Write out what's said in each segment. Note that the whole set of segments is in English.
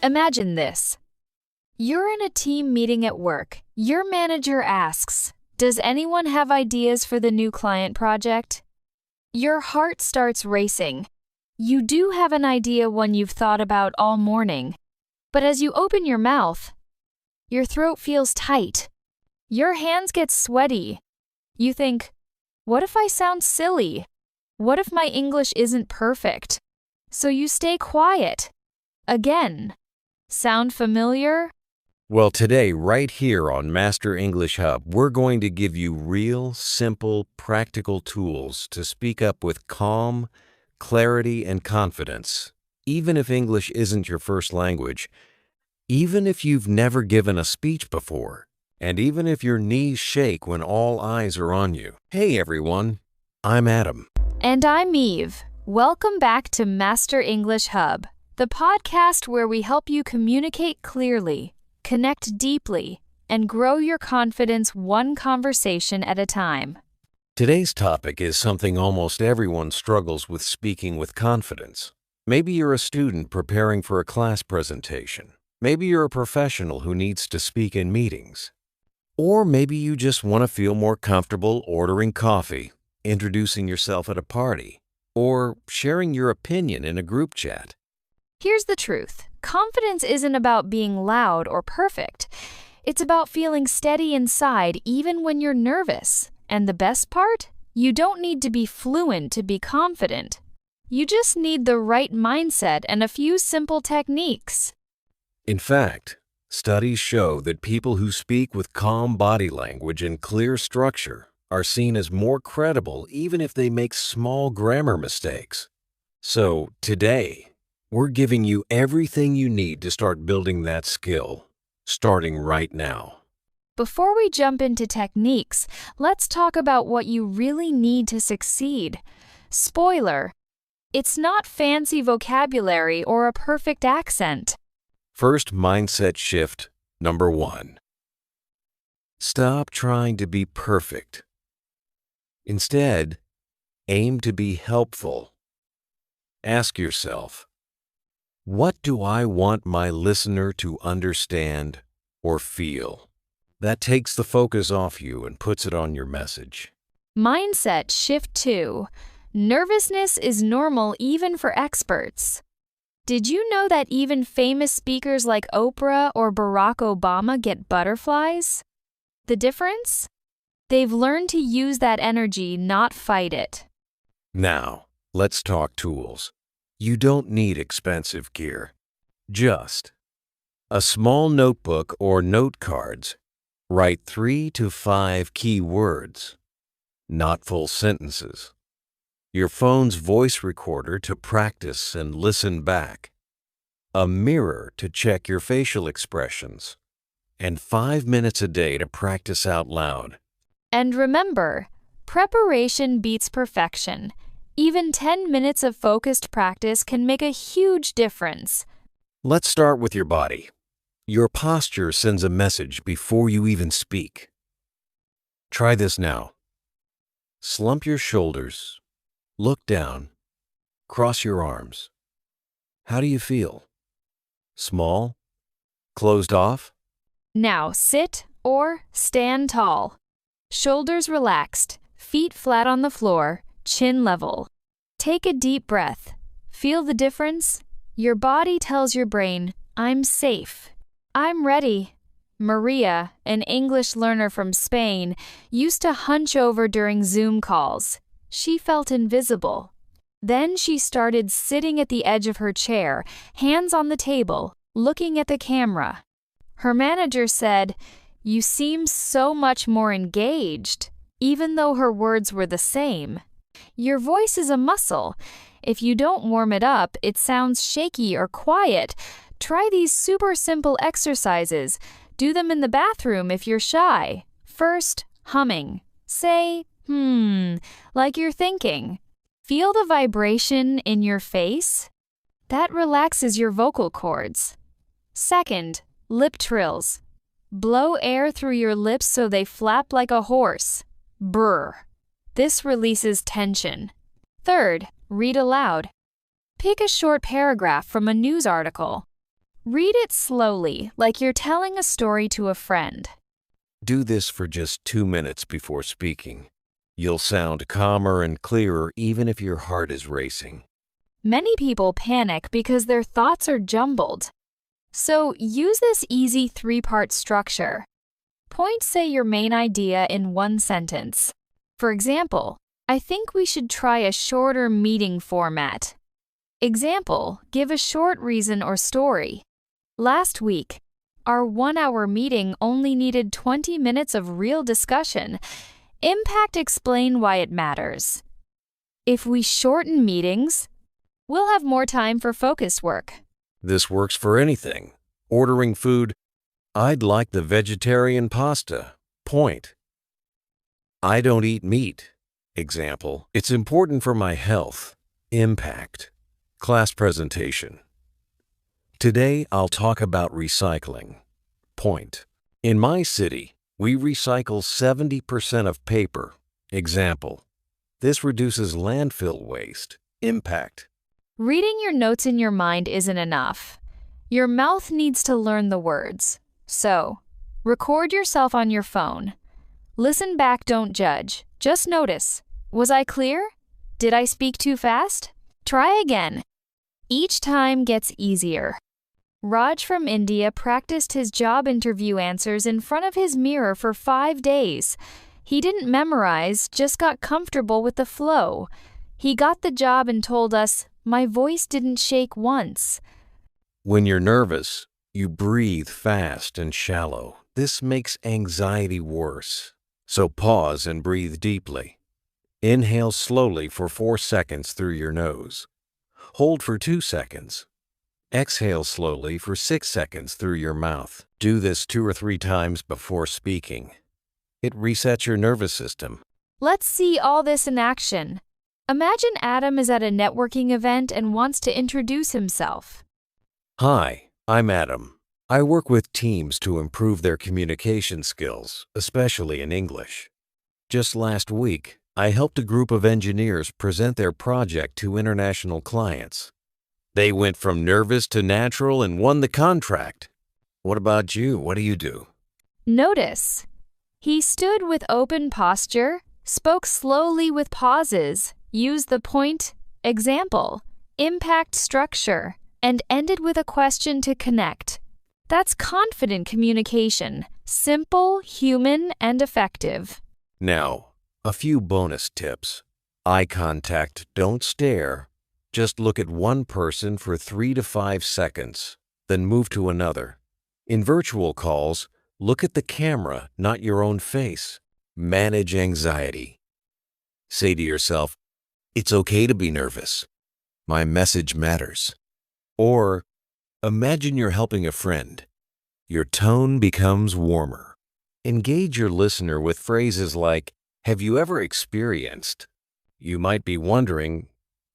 Imagine this. You're in a team meeting at work. Your manager asks, "Does anyone have ideas for the new client project?" Your heart starts racing. You do have an idea one you've thought about all morning. But as you open your mouth, your throat feels tight. Your hands get sweaty. You think, what if I sound silly? What if my English isn't perfect? So you stay quiet. Again. Sound familiar? Well, today, right here on Master English Hub, we're going to give you real, simple, practical tools to speak up with calm, clarity, and confidence, even if English isn't your first language, even if you've never given a speech before, and even if your knees shake when all eyes are on you. Hey, everyone. I'm Adam. And I'm Eve. Welcome back to Master English Hub, the podcast where we help you communicate clearly, connect deeply, and grow your confidence one conversation at a time. Today's topic is something almost everyone struggles with speaking with confidence. Maybe you're a student preparing for a class presentation. Maybe you're a professional who needs to speak in meetings. Or maybe you just want to feel more comfortable ordering coffee, introducing yourself at a party, or sharing your opinion in a group chat. Here's the truth. Confidence isn't about being loud or perfect. It's about feeling steady inside even when you're nervous. And the best part? You don't need to be fluent to be confident. You just need the right mindset and a few simple techniques. In fact, studies show that people who speak with calm body language and clear structure are seen as more credible even if they make small grammar mistakes. So, today, we're giving you everything you need to start building that skill, starting right now. Before we jump into techniques, let's talk about what you really need to succeed. Spoiler: it's not fancy vocabulary or a perfect accent. First mindset shift, number 1. Stop trying to be perfect. Instead, aim to be helpful. Ask yourself, what do I want my listener to understand or feel? That takes the focus off you and puts it on your message. Mindset shift 2. Nervousness is normal even for experts. Did you know that even famous speakers like Oprah or Barack Obama get butterflies? The difference? They've learned to use that energy, not fight it. Now, let's talk tools. You don't need expensive gear. Just a small notebook or note cards. Write 3 to 5 key words, not full sentences. Your phone's voice recorder to practice and listen back. A mirror to check your facial expressions. And 5 minutes a day to practice out loud. And remember, preparation beats perfection. Even 10 minutes of focused practice can make a huge difference. Let's start with your body. Your posture sends a message before you even speak. Try this now. Slump your shoulders. Look down. Cross your arms. How do you feel? Small? Closed off? Now sit or stand tall. Shoulders relaxed, feet flat on the floor, chin level. Take a deep breath. Feel the difference? Your body tells your brain, I'm safe. I'm ready. Maria, an English learner from Spain, used to hunch over during Zoom calls. She felt invisible. Then she started sitting at the edge of her chair, hands on the table, looking at the camera. Her manager said, "You seem so much more engaged," even though her words were the same. Your voice is a muscle. If you don't warm it up, it sounds shaky or quiet. Try these super simple exercises. Do them in the bathroom if you're shy. First, humming. Say, like you're thinking. Feel the vibration in your face? That relaxes your vocal cords. Second, lip trills. Blow air through your lips so they flap like a horse. Brr. This releases tension. Third, read aloud. Pick a short paragraph from a news article. Read it slowly, like you're telling a story to a friend. Do this for just 2 minutes before speaking. You'll sound calmer and clearer even if your heart is racing. Many people panic because their thoughts are jumbled. So use this easy 3-part structure. Point say your main idea in one sentence. For example, I think we should try a shorter meeting format. Example, give a short reason or story. Last week, our 1-hour meeting only needed 20 minutes of real discussion. Impact explain why it matters. If we shorten meetings, we'll have more time for focused work. This works for anything. Ordering food, I'd like the vegetarian pasta. Point. I don't eat meat. Example, it's important for my health. Impact. Class presentation. Today, I'll talk about recycling. Point. In my city, we recycle 70% of paper. Example, this reduces landfill waste. Impact. Reading your notes in your mind isn't enough. Your mouth needs to learn the words. So, record yourself on your phone. Listen back, don't judge. Just notice. Was I clear? Did I speak too fast? Try again. Each time gets easier. Raj from India practiced his job interview answers in front of his mirror for 5 days. He didn't memorize, just got comfortable with the flow. He got the job and told us, "My voice didn't shake once." When you're nervous, you breathe fast and shallow. This makes anxiety worse. So pause and breathe deeply. Inhale slowly for 4 seconds through your nose. Hold for 2 seconds. Exhale slowly for 6 seconds through your mouth. Do this 2 or 3 times before speaking. It resets your nervous system. Let's see all this in action. Imagine Adam is at a networking event and wants to introduce himself. Hi, I'm Adam. I work with teams to improve their communication skills, especially in English. Just last week, I helped a group of engineers present their project to international clients. They went from nervous to natural and won the contract. What about you? What do you do? Notice. He stood with open posture, spoke slowly with pauses, used the point, example, impact structure, and ended with a question to connect. That's confident communication, simple, human, and effective. Now, a few bonus tips. Eye contact, don't stare. Just look at one person for 3 to 5 seconds, then move to another. In virtual calls, look at the camera, not your own face. Manage anxiety. Say to yourself, it's okay to be nervous. My message matters. Or, imagine you're helping a friend. Your tone becomes warmer. Engage your listener with phrases like, have you ever experienced? You might be wondering,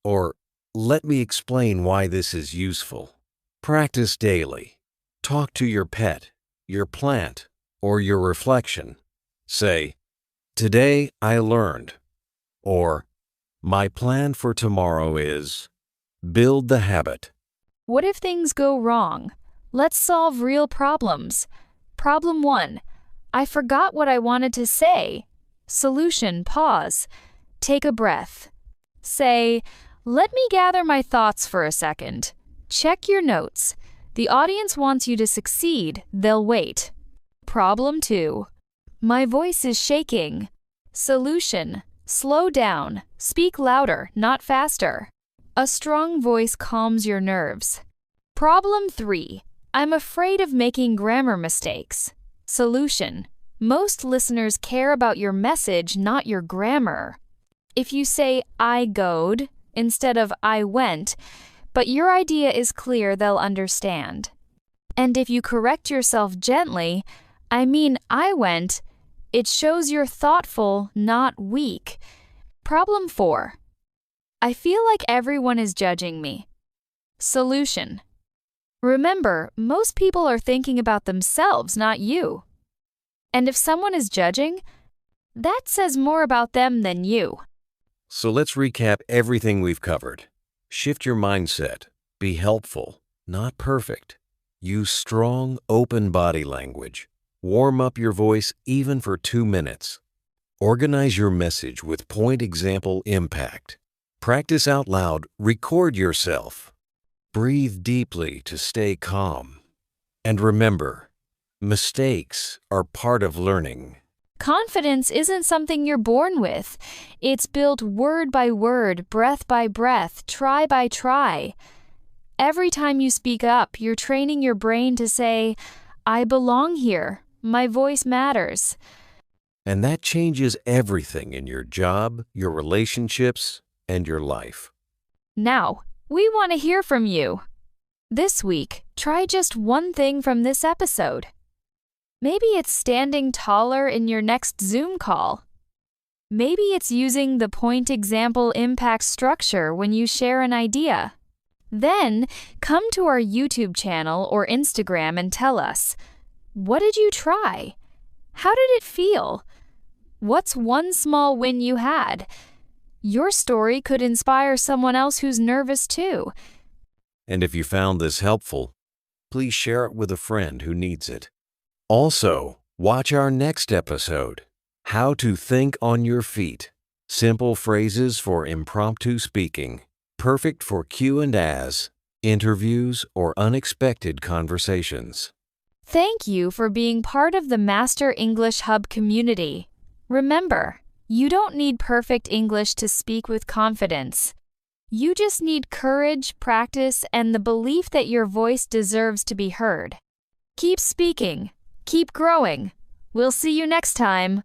or let me explain why this is useful. Practice daily. Talk to your pet, your plant, or your reflection. Say, today I learned. Or, my plan for tomorrow is, build the habit. What if things go wrong? Let's solve real problems. Problem 1. I forgot what I wanted to say. Solution, pause. Take a breath. Say, let me gather my thoughts for a second. Check your notes. The audience wants you to succeed. They'll wait. Problem 2. My voice is shaking. Solution, slow down. Speak louder, not faster. A strong voice calms your nerves. Problem 3. I'm afraid of making grammar mistakes. Solution, most listeners care about your message, not your grammar. If you say, I goed, instead of I went, but your idea is clear, they'll understand. And if you correct yourself gently, I mean I went, it shows you're thoughtful, not weak. Problem 4. I feel like everyone is judging me. Solution. Remember, most people are thinking about themselves, not you. And if someone is judging, that says more about them than you. So let's recap everything we've covered. Shift your mindset. Be helpful, not perfect. Use strong, open body language. Warm up your voice even for 2 minutes. Organize your message with point, example, impact. Practice out loud. Record yourself. Breathe deeply to stay calm. And remember, mistakes are part of learning. Confidence isn't something you're born with. It's built word by word, breath by breath, try by try. Every time you speak up, you're training your brain to say, I belong here. My voice matters. And that changes everything in your job, your relationships, and your life. Now, we want to hear from you. This week, try just one thing from this episode. Maybe it's standing taller in your next Zoom call. Maybe it's using the point, example, impact structure when you share an idea. Then, come to our YouTube channel or Instagram and tell us, what did you try? How did it feel? What's one small win you had? Your story could inspire someone else who's nervous too. And if you found this helpful, please share it with a friend who needs it. Also, watch our next episode, How to Think on Your Feet. Simple phrases for impromptu speaking, perfect for Q&As, interviews, or unexpected conversations. Thank you for being part of the Master English Hub community. Remember, you don't need perfect English to speak with confidence. You just need courage, practice, and the belief that your voice deserves to be heard. Keep speaking. Keep growing. We'll see you next time.